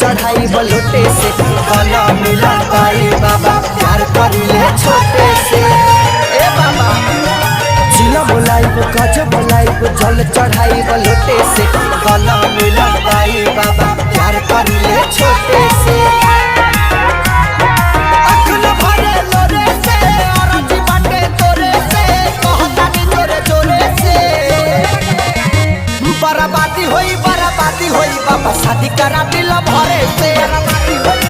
चढ़ाई बलोटे से गला मिला पाई बाबा प्यार करिले छोटे से। ए बाबा जिला बोलाइब गज बोलाइब जल चढ़ाई बलोटे से गला मिला पाई बाबा प्यार करिले छोटे से। बराबादी होई बाबा शादी करा दिल भरे से।